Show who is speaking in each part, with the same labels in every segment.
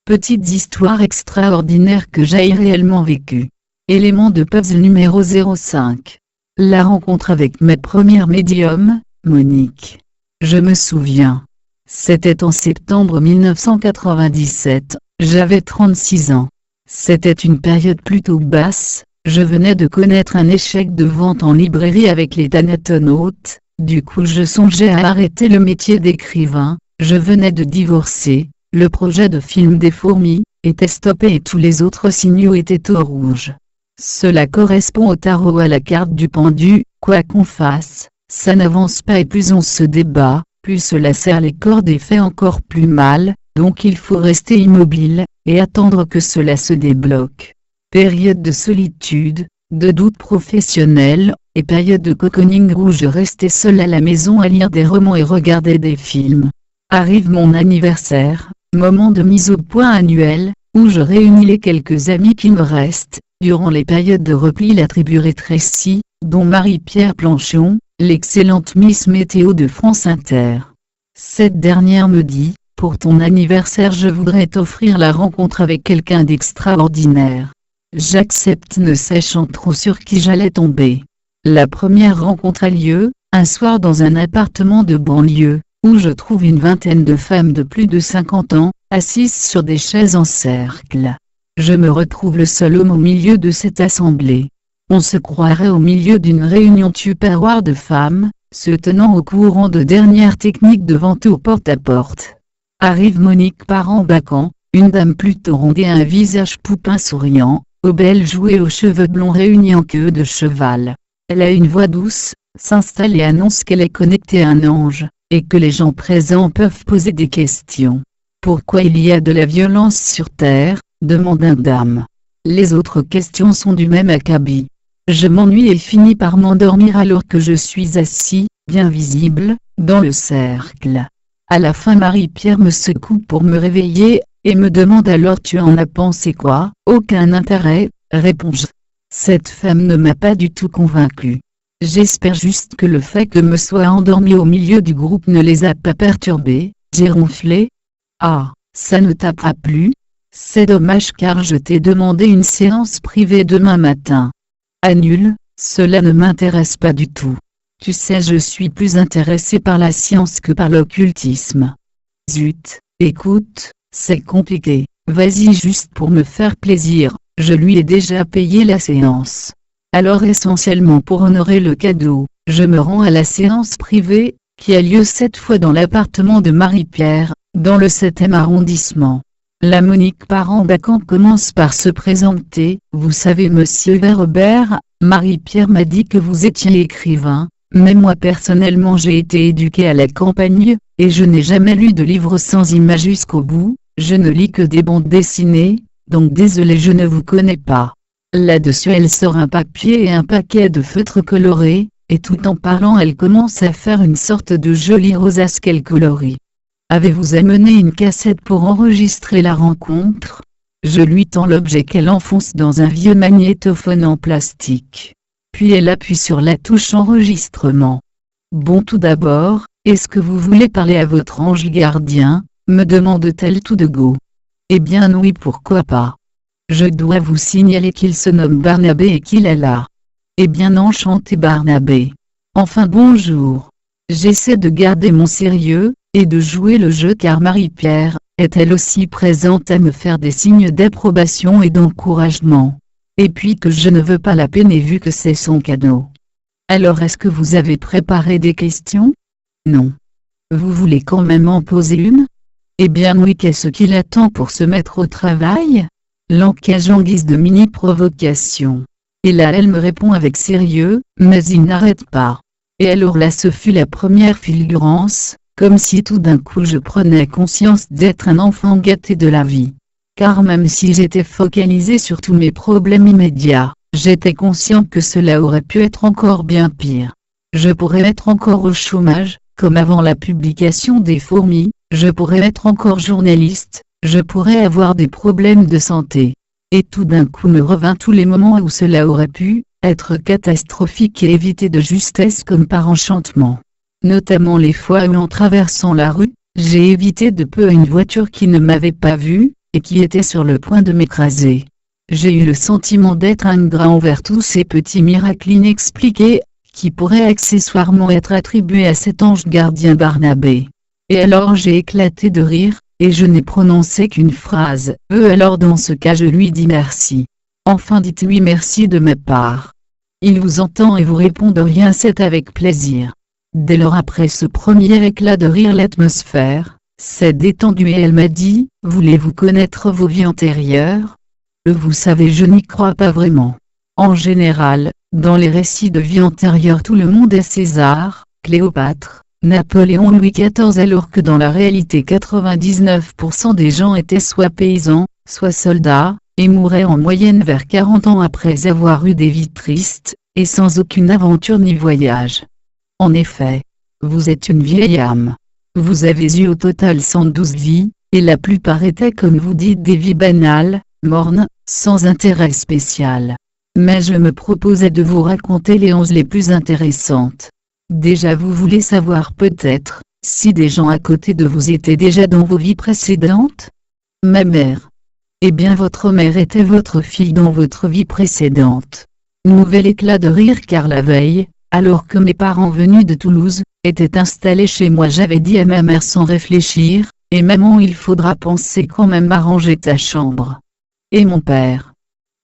Speaker 1: Petites histoires extraordinaires que j'ai réellement vécues. Élément de puzzle numéro 05. La rencontre avec ma première médium, Monique. Je me souviens. C'était en septembre 1997, j'avais 36 ans. C'était une période plutôt basse, je venais de connaître un échec de vente en librairie avec les Thanatonautes, du coup je songeais à arrêter le métier d'écrivain, je venais de divorcer. Le projet de film des fourmis était stoppé et tous les autres signaux étaient au rouge. Cela correspond au tarot à la carte du pendu, quoi qu'on fasse, ça n'avance pas et plus on se débat, plus cela serre les cordes et fait encore plus mal, donc il faut rester immobile, et attendre que cela se débloque. Période de solitude, de doute professionnel, et période de cocooning où je restais seul à la maison à lire des romans et regarder des films. Arrive mon anniversaire. Moment de mise au point annuel, où je réunis les quelques amis qui me restent, durant les périodes de repli la tribu rétrécie, dont Marie-Pierre Planchon, l'excellente Miss Météo de France Inter. Cette dernière me dit, pour ton anniversaire je voudrais t'offrir la rencontre avec quelqu'un d'extraordinaire. J'accepte ne sachant trop sur qui j'allais tomber. La première rencontre a lieu, un soir dans un appartement de banlieue, où je trouve une vingtaine de femmes de plus de 50 ans, assises sur des chaises en cercle. Je me retrouve le seul homme au milieu de cette assemblée. On se croirait au milieu d'une réunion tupperware de femmes, se tenant au courant de dernières techniques de vente au porte-à-porte. Arrive Monique Parent-Bacan, une dame plutôt ronde et un visage poupin souriant, aux belles joues et aux cheveux blonds réunis en queue de cheval. Elle a une voix douce, s'installe et annonce qu'elle est connectée à un ange, et que les gens présents peuvent poser des questions. Pourquoi il y a de la violence sur Terre, demande une dame. Les autres questions sont du même acabit. Je m'ennuie et finis par m'endormir alors que je suis assis, bien visible, dans le cercle. À la fin Marie-Pierre me secoue pour me réveiller, et me demande alors tu en as pensé quoi? Aucun intérêt, réponds-je. Cette femme ne m'a pas du tout convaincu. J'espère juste que le fait que me soit endormi au milieu du groupe ne les a pas perturbés, j'ai ronflé. Ah, ça ne tapera plus? C'est dommage car je t'ai demandé une séance privée demain matin. Annule, cela ne m'intéresse pas du tout. Tu sais je suis plus intéressé par la science que par l'occultisme. Zut, écoute, c'est compliqué, vas-y juste pour me faire plaisir, je lui ai déjà payé la séance. Alors essentiellement pour honorer le cadeau, je me rends à la séance privée, qui a lieu cette fois dans l'appartement de Marie-Pierre, dans le 7e arrondissement. La Monique Parent-Bacan commence par se présenter. Vous savez monsieur Verbert, Marie-Pierre m'a dit que vous étiez écrivain, mais moi personnellement j'ai été éduquée à la campagne, et je n'ai jamais lu de livre sans image jusqu'au bout, je ne lis que des bandes dessinées, donc désolé je ne vous connais pas. Là-dessus elle sort un papier et un paquet de feutres colorés, et tout en parlant elle commence à faire une sorte de jolie rosace qu'elle colorie. Avez-vous amené une cassette pour enregistrer la rencontre? Je lui tends l'objet qu'elle enfonce dans un vieux magnétophone en plastique. Puis elle appuie sur la touche enregistrement. Bon tout d'abord, est-ce que vous voulez parler à votre ange gardien? Me demande-t-elle tout de go. Eh bien oui pourquoi pas. Je dois vous signaler qu'il se nomme Barnabé et qu'il est là. Eh bien enchanté Barnabé. Enfin bonjour. J'essaie de garder mon sérieux, et de jouer le jeu car Marie-Pierre, est elle aussi présente à me faire des signes d'approbation et d'encouragement. Et puis que je ne veux pas la peiner vu que c'est son cadeau. Alors est-ce que vous avez préparé des questions? Non. Vous voulez quand même en poser une? Eh bien oui qu'est-ce qu'il attend pour se mettre au travail? L'encage en guise de mini-provocation. Et là elle me répond avec sérieux, mais il n'arrête pas. Et alors là ce fut la première fulgurance, comme si tout d'un coup je prenais conscience d'être un enfant gâté de la vie. Car même si j'étais focalisé sur tous mes problèmes immédiats, j'étais conscient que cela aurait pu être encore bien pire. Je pourrais être encore au chômage, comme avant la publication des fourmis, je pourrais être encore journaliste, je pourrais avoir des problèmes de santé. Et tout d'un coup me revint tous les moments où cela aurait pu être catastrophique et évité de justesse comme par enchantement. Notamment les fois où en traversant la rue, j'ai évité de peu une voiture qui ne m'avait pas vu, et qui était sur le point de m'écraser. J'ai eu le sentiment d'être ingrat envers tous ces petits miracles inexpliqués, qui pourraient accessoirement être attribués à cet ange gardien Barnabé. Et alors j'ai éclaté de rire, et je n'ai prononcé qu'une phrase. Alors dans ce cas je lui dis merci. Enfin dites-lui merci de ma part. Il vous entend et vous répond de rien, c'est avec plaisir. Dès lors après ce premier éclat de rire l'atmosphère s'est détendue et elle m'a dit, voulez-vous connaître vos vies antérieures? Vous savez je n'y crois pas vraiment. En général, dans les récits de vie antérieure tout le monde est César, Cléopâtre, Napoléon, Louis XIV, alors que dans la réalité 99% des gens étaient soit paysans, soit soldats, et mouraient en moyenne vers 40 ans après avoir eu des vies tristes, et sans aucune aventure ni voyage. En effet, vous êtes une vieille âme. Vous avez eu au total 112 vies, et la plupart étaient comme vous dites des vies banales, mornes, sans intérêt spécial. Mais je me proposais de vous raconter les 11 les plus intéressantes. Déjà vous voulez savoir peut-être, si des gens à côté de vous étaient déjà dans vos vies précédentes? Ma mère. Eh bien votre mère était votre fille dans votre vie précédente. Nouvel éclat de rire car la veille, alors que mes parents venus de Toulouse, étaient installés chez moi, j'avais dit à ma mère sans réfléchir, et maman il faudra penser quand même à ranger ta chambre. Et mon père.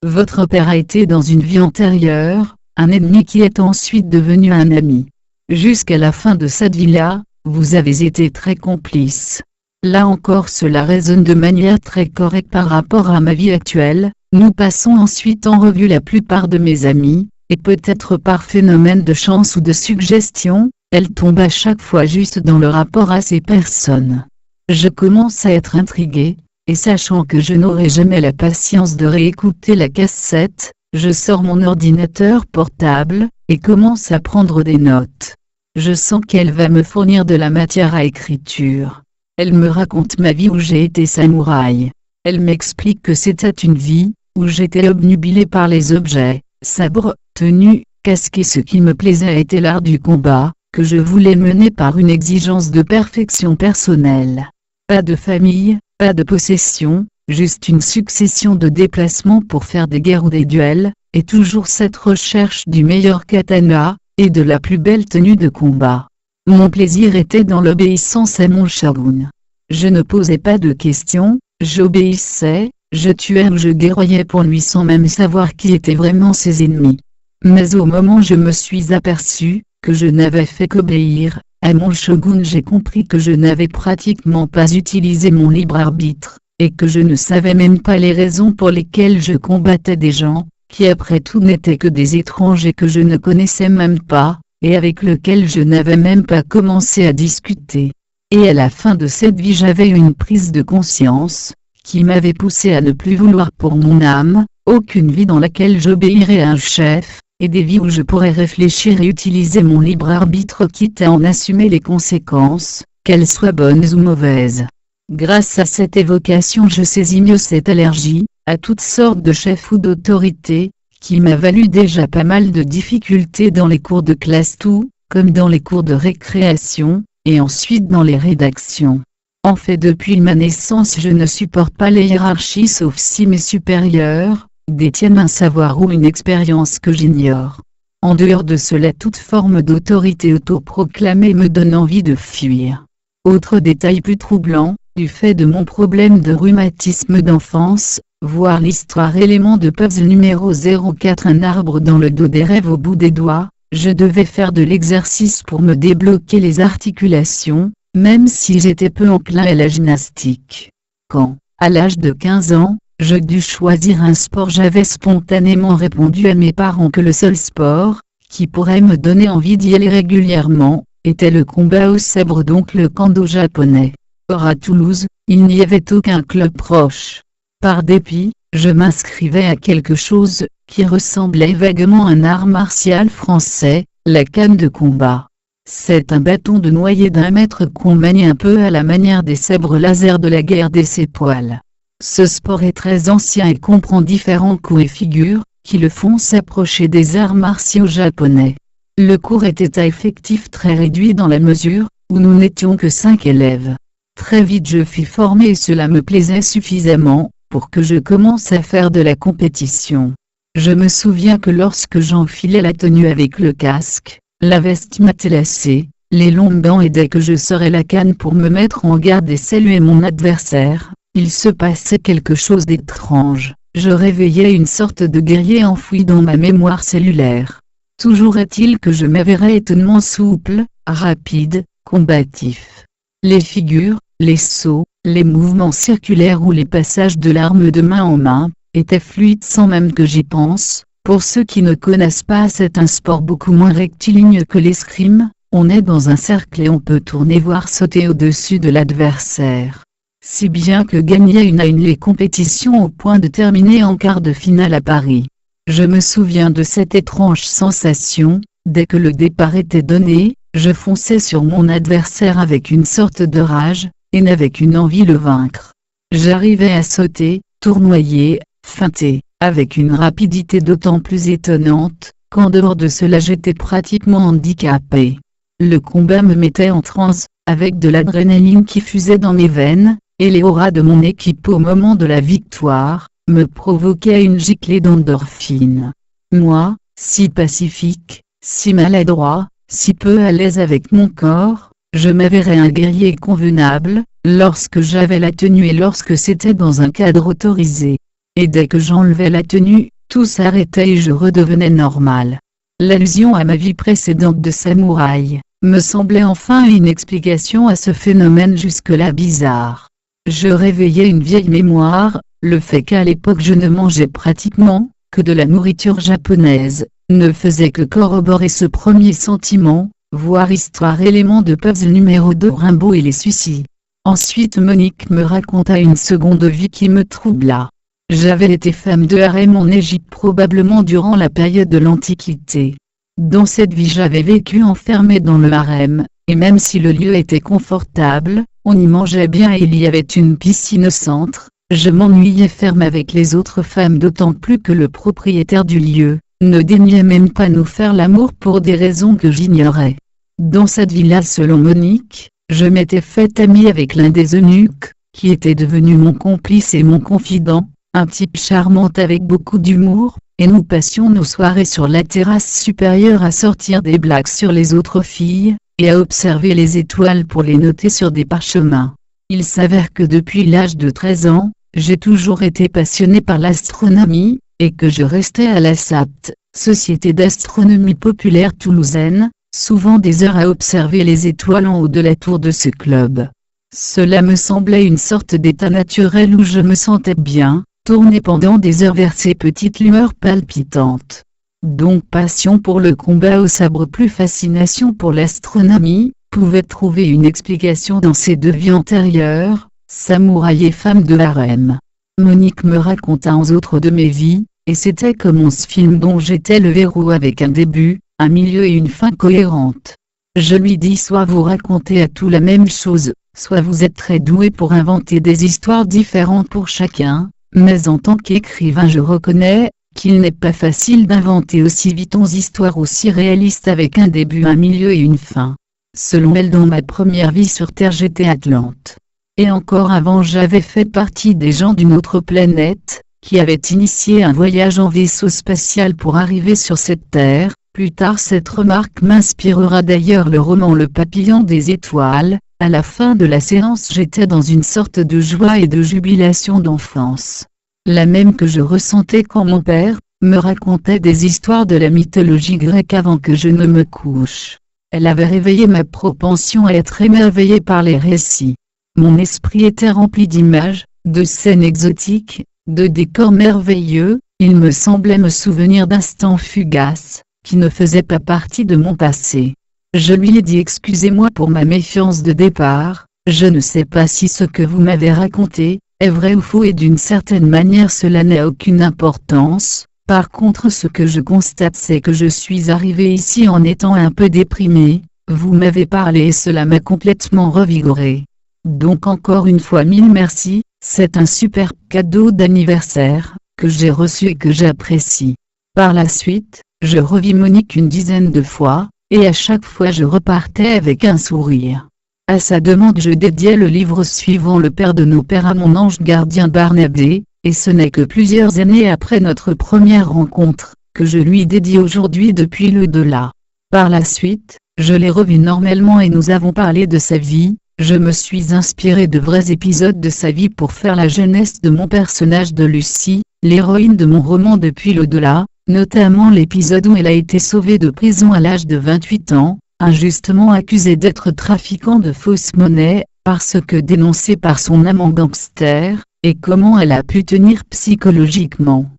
Speaker 1: Votre père a été dans une vie antérieure, un ennemi qui est ensuite devenu un ami. Jusqu'à la fin de cette vie-là, vous avez été très complices. Là encore cela résonne de manière très correcte par rapport à ma vie actuelle. Nous passons ensuite en revue la plupart de mes amis, et peut-être par phénomène de chance ou de suggestion, elles tombent à chaque fois juste dans le rapport à ces personnes. Je commence à être intrigué, et sachant que je n'aurai jamais la patience de réécouter la cassette, je sors mon ordinateur portable, et commence à prendre des notes. Je sens qu'elle va me fournir de la matière à écriture. Elle me raconte ma vie où j'ai été samouraï. Elle m'explique que c'était une vie, où j'étais obnubilé par les objets, sabres, tenues, casquets. Ce qui me plaisait était l'art du combat, que je voulais mener par une exigence de perfection personnelle. Pas de famille, pas de possession, juste une succession de déplacements pour faire des guerres ou des duels, et toujours cette recherche du meilleur katana, et de la plus belle tenue de combat. Mon plaisir était dans l'obéissance à mon shogun. Je ne posais pas de questions, j'obéissais, je tuais ou je guerroyais pour lui sans même savoir qui étaient vraiment ses ennemis. Mais au moment où je me suis aperçu que je n'avais fait qu'obéir à mon shogun, j'ai compris que je n'avais pratiquement pas utilisé mon libre arbitre, et que je ne savais même pas les raisons pour lesquelles je combattais des gens, qui après tout n'étaient que des étrangers que je ne connaissais même pas, et avec lesquels je n'avais même pas commencé à discuter. Et à la fin de cette vie j'avais eu une prise de conscience, qui m'avait poussé à ne plus vouloir pour mon âme, aucune vie dans laquelle j'obéirais à un chef, et des vies où je pourrais réfléchir et utiliser mon libre arbitre quitte à en assumer les conséquences, qu'elles soient bonnes ou mauvaises. Grâce à cette évocation je saisis mieux cette allergie, à toutes sortes de chefs ou d'autorités, qui m'a valu déjà pas mal de difficultés dans les cours de classe tout, comme dans les cours de récréation, et ensuite dans les rédactions. En fait depuis ma naissance je ne supporte pas les hiérarchies sauf si mes supérieurs détiennent un savoir ou une expérience que j'ignore. En dehors de cela toute forme d'autorité autoproclamée me donne envie de fuir. Autre détail plus troublant, du fait de mon problème de rhumatisme d'enfance, voir l'histoire élément de puzzle numéro 04 un arbre dans le dos des rêves au bout des doigts, je devais faire de l'exercice pour me débloquer les articulations, même si j'étais peu enclin à la gymnastique. Quand, à l'âge de 15 ans, je dus choisir un sport, j'avais spontanément répondu à mes parents que le seul sport, qui pourrait me donner envie d'y aller régulièrement, était le combat au sabre, donc le kendo japonais. Or à Toulouse, il n'y avait aucun club proche. Par dépit, je m'inscrivais à quelque chose, qui ressemblait vaguement à un art martial français, la canne de combat. C'est un bâton de noyer d'1 mètre qu'on manie un peu à la manière des sabres laser de la guerre des sépoils. Ce sport est très ancien et comprend différents coups et figures, qui le font s'approcher des arts martiaux japonais. Le cours était à effectif très réduit dans la mesure, où nous n'étions que 5 élèves. Très vite je fus formé et cela me plaisait suffisamment pour que je commence à faire de la compétition. Je me souviens que lorsque j'enfilais la tenue avec le casque, la veste matelassée, les longs gants et dès que je serais la canne pour me mettre en garde et saluer mon adversaire, il se passait quelque chose d'étrange. Je réveillais une sorte de guerrier enfoui dans ma mémoire cellulaire. Toujours est-il que je m'avérais étonnamment souple, rapide, combatif. Les figures, les sauts, les mouvements circulaires ou les passages de l'arme de main en main, étaient fluides sans même que j'y pense. Pour ceux qui ne connaissent pas, c'est un sport beaucoup moins rectiligne que l'escrime. On est dans un cercle et on peut tourner voire sauter au-dessus de l'adversaire. Si bien que gagnait une à une les compétitions au point de terminer en quart de finale à Paris. Je me souviens de cette étrange sensation, dès que le départ était donné, je fonçais sur mon adversaire avec une sorte de rage, et n'avais qu'une envie le vaincre. J'arrivais à sauter, tournoyer, feinter, avec une rapidité d'autant plus étonnante, qu'en dehors de cela j'étais pratiquement handicapé. Le combat me mettait en transe, avec de l'adrénaline qui fusait dans mes veines, et les auras de mon équipe au moment de la victoire, me provoquaient une giclée d'endorphine. Moi, si pacifique, si maladroit, si peu à l'aise avec mon corps, je m'avérais un guerrier convenable, lorsque j'avais la tenue et lorsque c'était dans un cadre autorisé. Et dès que j'enlevais la tenue, tout s'arrêtait et je redevenais normal. L'allusion à ma vie précédente de samouraï me semblait enfin une explication à ce phénomène jusque-là bizarre. Je réveillais une vieille mémoire, le fait qu'à l'époque je ne mangeais pratiquement que de la nourriture japonaise, ne faisait que corroborer ce premier sentiment, voire histoire élément de puzzle numéro 2 Rimbaud et les suicides. Ensuite Monique me raconta une seconde vie qui me troubla. J'avais été femme de harem en Égypte probablement durant la période de l'Antiquité. Dans cette vie j'avais vécu enfermée dans le harem, et même si le lieu était confortable, on y mangeait bien et il y avait une piscine au centre, je m'ennuyais ferme avec les autres femmes d'autant plus que le propriétaire du lieu ne daignait même pas nous faire l'amour pour des raisons que j'ignorais. Dans cette vie-là selon Monique, je m'étais fait amie avec l'un des eunuques, qui était devenu mon complice et mon confident, un type charmant avec beaucoup d'humour, et nous passions nos soirées sur la terrasse supérieure à sortir des blagues sur les autres filles, et à observer les étoiles pour les noter sur des parchemins. Il s'avère que depuis l'âge de 13 ans, j'ai toujours été passionné par l'astronomie, et que je restais à la SAPT, Société d'astronomie populaire toulousaine, souvent des heures à observer les étoiles en haut de la tour de ce club. Cela me semblait une sorte d'état naturel où je me sentais bien, tourner pendant des heures vers ces petites lueurs palpitantes. Donc passion pour le combat au sabre plus fascination pour l'astronomie, pouvait trouver une explication dans ces deux vies antérieures, samouraï et femme de harem. Monique me raconta en autres de mes vies, et c'était comme 11 films dont j'étais le héros avec un début, un milieu et une fin cohérente. Je lui dis soit vous racontez à tout la même chose, soit vous êtes très doué pour inventer des histoires différentes pour chacun, mais en tant qu'écrivain je reconnais qu'il n'est pas facile d'inventer aussi vite 11 histoires aussi réalistes avec un début, un milieu et une fin. Selon elle dans ma première vie sur Terre j'étais Atlante. Et encore avant j'avais fait partie des gens d'une autre planète, qui avaient initié un voyage en vaisseau spatial pour arriver sur cette Terre. Plus tard cette remarque m'inspirera d'ailleurs le roman Le Papillon des étoiles. À la fin de la séance j'étais dans une sorte de joie et de jubilation d'enfance. La même que je ressentais quand mon père me racontait des histoires de la mythologie grecque avant que je ne me couche. Elle avait réveillé ma propension à être émerveillé par les récits. Mon esprit était rempli d'images, de scènes exotiques, de décors merveilleux, il me semblait me souvenir d'instants fugaces, qui ne faisaient pas partie de mon passé. Je lui ai dit excusez-moi pour ma méfiance de départ, je ne sais pas si ce que vous m'avez raconté est vrai ou faux et d'une certaine manière cela n'a aucune importance. Par contre ce que je constate c'est que je suis arrivé ici en étant un peu déprimé, vous m'avez parlé et cela m'a complètement revigoré. Donc encore une fois mille merci, c'est un superbe cadeau d'anniversaire, que j'ai reçu et que j'apprécie. Par la suite, je revis Monique une dizaine de fois, et à chaque fois je repartais avec un sourire. À sa demande je dédiai le livre suivant le Père de nos Pères à mon ange gardien Barnabé, et ce n'est que plusieurs années après notre première rencontre, que je lui dédie aujourd'hui depuis l'au-delà. Par la suite, je l'ai revu normalement et nous avons parlé de sa vie. Je me suis inspiré de vrais épisodes de sa vie pour faire la jeunesse de mon personnage de Lucie, l'héroïne de mon roman depuis l'au-delà, notamment l'épisode où elle a été sauvée de prison à l'âge de 28 ans, injustement accusée d'être trafiquant de fausses monnaies, parce que dénoncée par son amant gangster, et comment elle a pu tenir psychologiquement.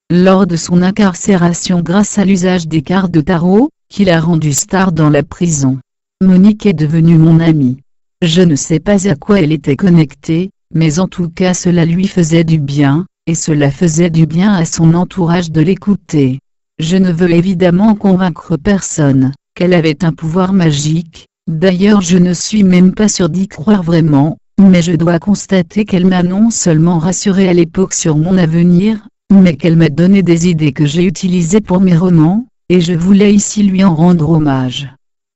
Speaker 1: Lors de son incarcération grâce à l'usage des cartes de tarot, qui l'a rendue star dans la prison. Monique est devenue mon amie. Je ne sais pas à quoi elle était connectée, mais en tout cas cela lui faisait du bien, et cela faisait du bien à son entourage de l'écouter. Je ne veux évidemment convaincre personne qu'elle avait un pouvoir magique, d'ailleurs je ne suis même pas sûr d'y croire vraiment, mais je dois constater qu'elle m'a non seulement rassuré à l'époque sur mon avenir, mais qu'elle m'a donné des idées que j'ai utilisées pour mes romans, et je voulais ici lui en rendre hommage.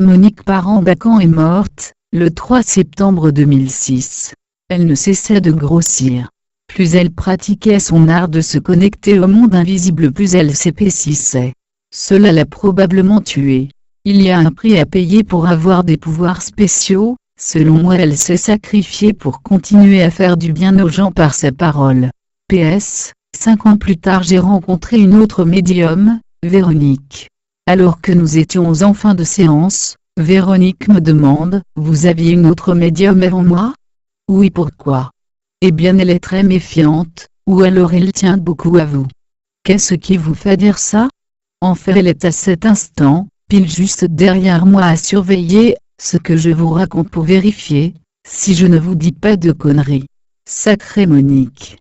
Speaker 1: Monique Parent-Bacan est morte, le 3 septembre 2006. Elle ne cessait de grossir. Plus elle pratiquait son art de se connecter au monde invisible, plus elle s'épaississait. Cela l'a probablement tuée. Il y a un prix à payer pour avoir des pouvoirs spéciaux. Selon moi, elle s'est sacrifiée pour continuer à faire du bien aux gens par sa parole. PS, 5 ans plus tard j'ai rencontré une autre médium, Véronique. Alors que nous étions en fin de séance, Véronique me demande « Vous aviez une autre médium avant moi ?» Oui, pourquoi? Eh bien elle est très méfiante, ou alors elle tient beaucoup à vous. Qu'est-ce qui vous fait dire ça? En fait elle est à cet instant, pile juste derrière moi à surveiller ce que je vous raconte pour vérifier si je ne vous dis pas de conneries. Sacrée Monique.